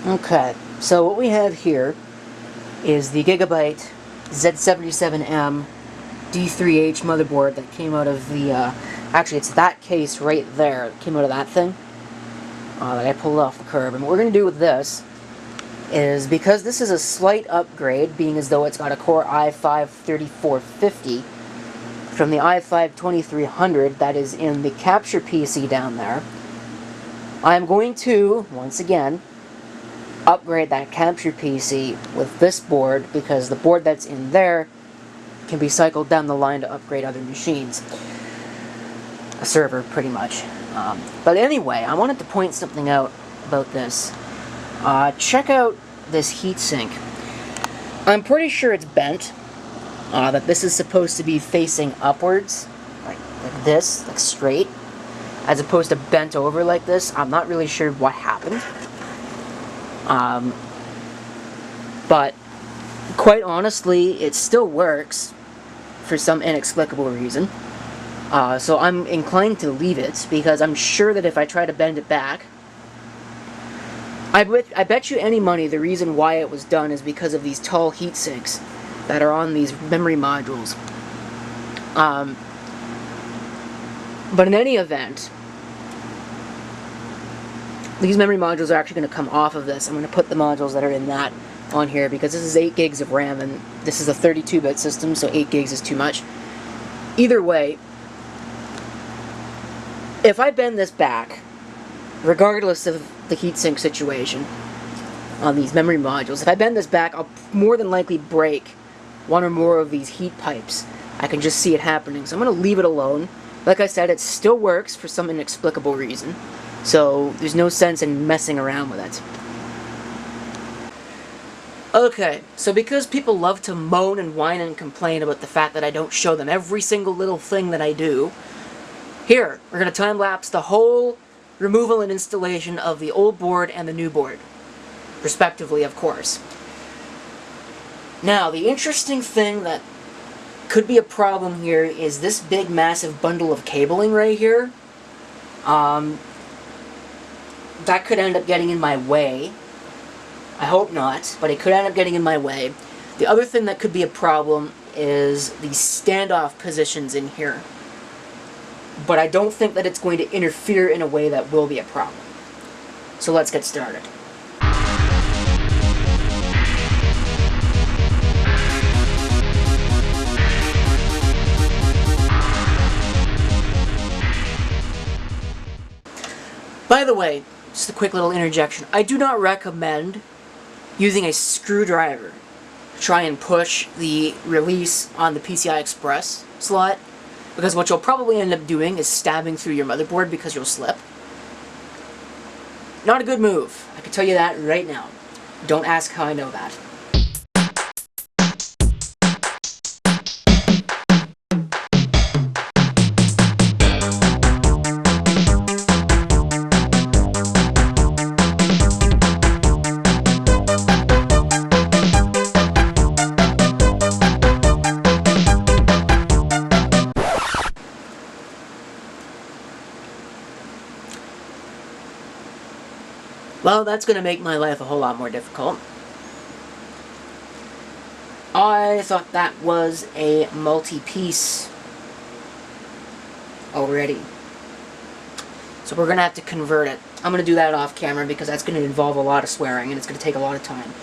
Okay, so what we have here is the Gigabyte Z77M D3H motherboard that came out of the, actually it's that case right there that came out of that thing that I pulled off the curb. And what we're going to do with this is, because this is a slight upgrade, being as though it's got a Core i5-3450 from the i5-2300 that is in the capture PC down there, I'm going to, once again, upgrade that capture PC with this board, because the board that's in there can be cycled down the line to upgrade other machines. A server, pretty much. But anyway, I wanted to point something out about this. Check out this heatsink. I'm pretty sure it's bent. That this is supposed to be facing upwards, like this, like straight, as opposed to bent over like this. I'm not really sure what happened. But quite honestly, it still works for some inexplicable reason. So I'm inclined to leave it, because I'm sure that if I try to bend it back, I bet you any money the reason why it was done is because of these tall heat sinks that are on these memory modules. But in any event, these memory modules are actually going to come off of this. I'm going to put the modules that are in that on here, because this is 8 gigs of RAM, and this is a 32-bit system, so 8 gigs is too much. Either way, if I bend this back, regardless of the heatsink situation on these memory modules, if I bend this back, I'll more than likely break one or more of these heat pipes. I can just see it happening, so I'm going to leave it alone. Like I said, it still works for some inexplicable reason, so there's no sense in messing around with it. Okay, so because people love to moan and whine and complain about the fact that I don't show them every single little thing that I do, here, we're going to time-lapse the whole removal and installation of the old board and the new board, respectively, of course. Now, the interesting thing that could be a problem here is this big, massive bundle of cabling right here. That could end up getting in my way. I hope not, but it could end up getting in my way. The other thing that could be a problem is the standoff positions in here. But I don't think that it's going to interfere in a way that will be a problem. So let's get started. By the way, just a quick little interjection. I do not recommend using a screwdriver to try and push the release on the PCI Express slot, because what you'll probably end up doing is stabbing through your motherboard because you'll slip. Not a good move. I can tell you that right now. Don't ask how I know that. Well, that's going to make my life a whole lot more difficult. I thought that was a multi-piece already. So we're going to have to convert it. I'm going to do that off camera because that's going to involve a lot of swearing and it's going to take a lot of time.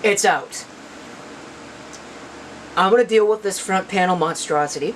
it's out. I'm going to deal with this front panel monstrosity.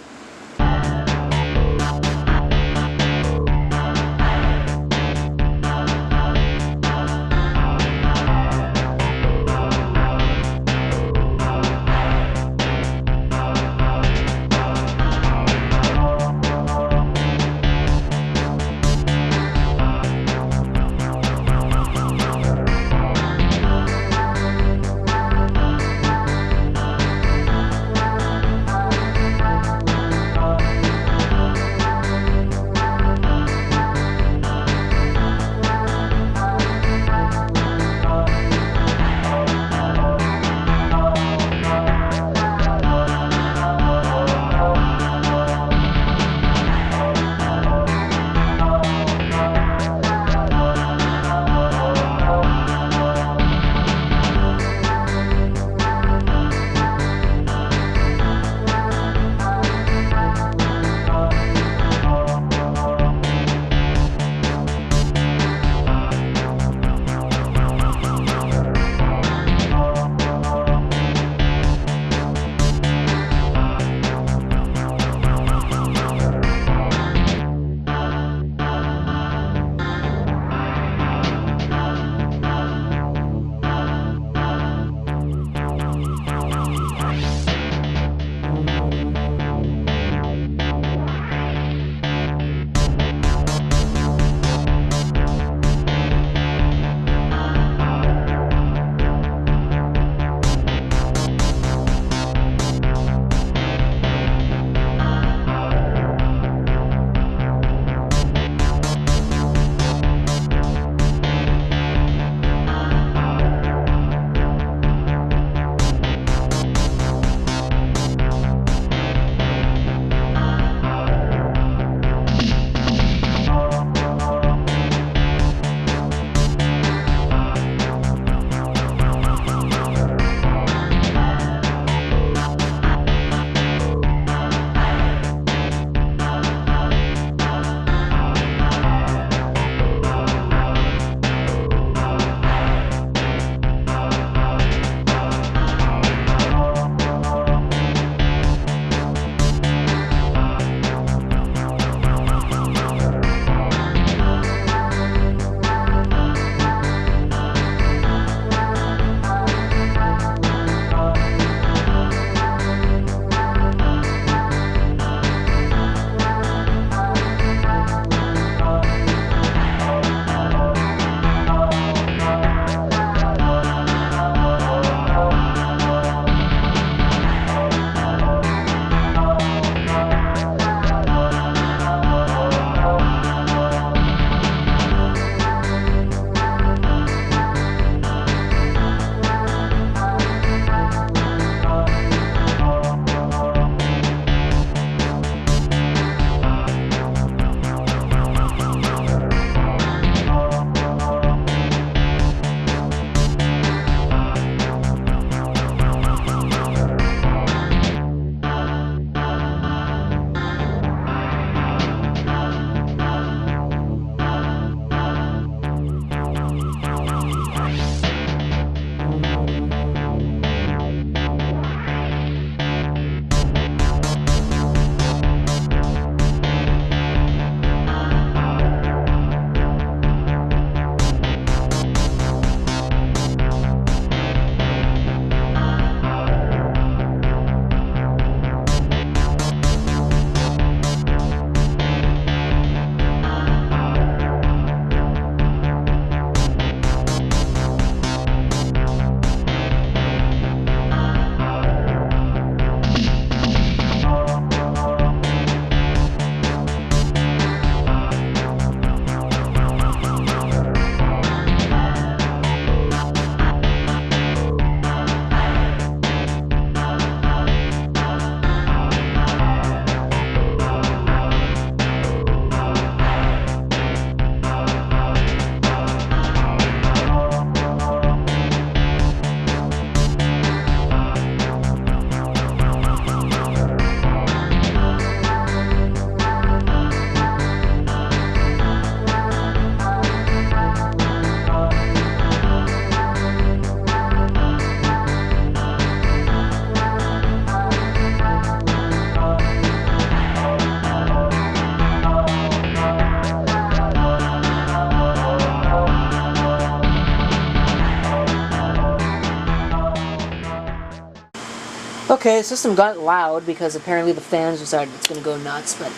Okay, the system got loud because apparently the fans decided it's going to go nuts, but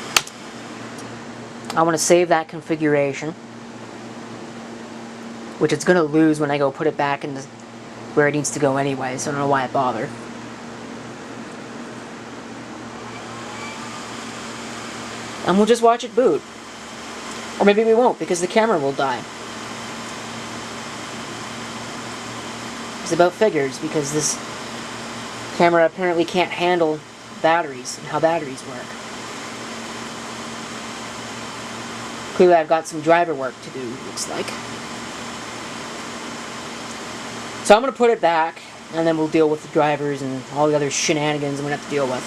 I want to save that configuration, which it's going to lose when I go put it back into where it needs to go anyway, so I don't know why I bother. And we'll just watch it boot. Or maybe we won't, because the camera will die. It's about figures, because this camera apparently can't handle batteries and how batteries work. Clearly I've got some driver work to do, looks like. So I'm going to put it back, and then we'll deal with the drivers and all the other shenanigans I'm going to have to deal with.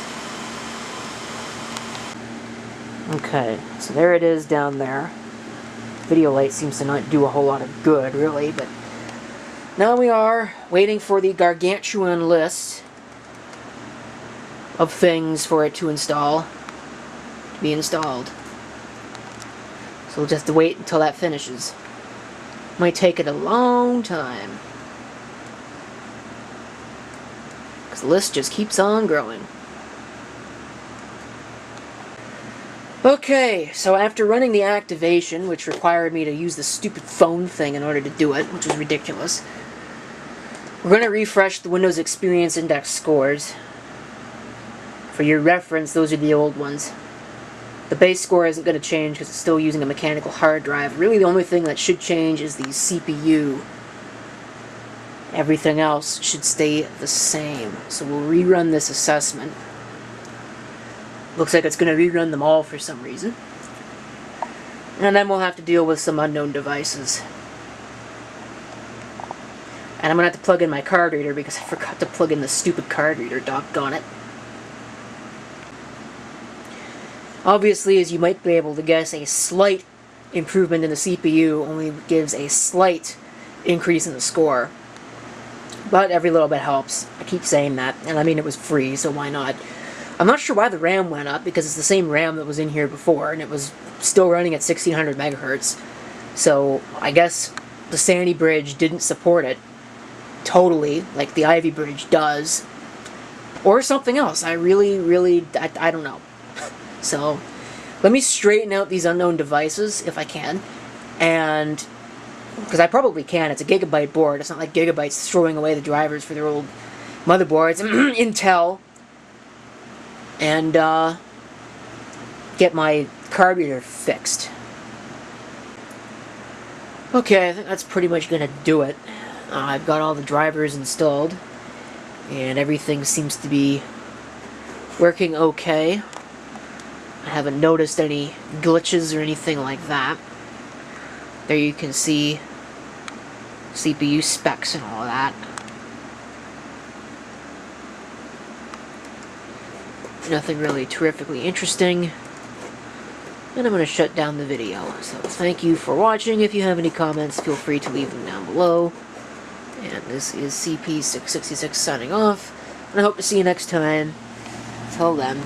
Okay, so there it is down there. Video light seems to not do a whole lot of good, really, but now we are waiting for the gargantuan list of things for it to install, to be installed. So we'll just have to wait until that finishes. Might take it a long time, because the list just keeps on growing. Okay, so after running the activation, which required me to use the stupid phone thing in order to do it, which was ridiculous, we're going to refresh the Windows Experience Index scores. For your reference, those are the old ones. The base score isn't going to change because it's still using a mechanical hard drive. Really, the only thing that should change is the CPU. Everything else should stay the same. So we'll rerun this assessment. Looks like it's going to rerun them all for some reason. And then we'll have to deal with some unknown devices. And I'm going to have to plug in my card reader because I forgot to plug in the stupid card reader, doggone it. Obviously, as you might be able to guess, a slight improvement in the CPU only gives a slight increase in the score. But every little bit helps. I keep saying that. And I mean, it was free, so why not? I'm not sure why the RAM went up, because it's the same RAM that was in here before, and it was still running at 1600 megahertz. So I guess the Sandy Bridge didn't support it totally, like the Ivy Bridge does. Or something else. I don't know. So, let me straighten out these unknown devices, if I can. And, because I probably can, it's a Gigabyte board. It's not like Gigabyte's throwing away the drivers for their old motherboards. Intel. And get my card reader fixed. Okay, I think that's pretty much going to do it. I've got all the drivers installed, and everything seems to be working okay. I haven't noticed any glitches or anything like that. There you can see CPU specs and all that. Nothing really terrifically interesting. And I'm going to shut down the video. So thank you for watching. If you have any comments, feel free to leave them down below. And this is CP666 signing off. And I hope to see you next time. Till then.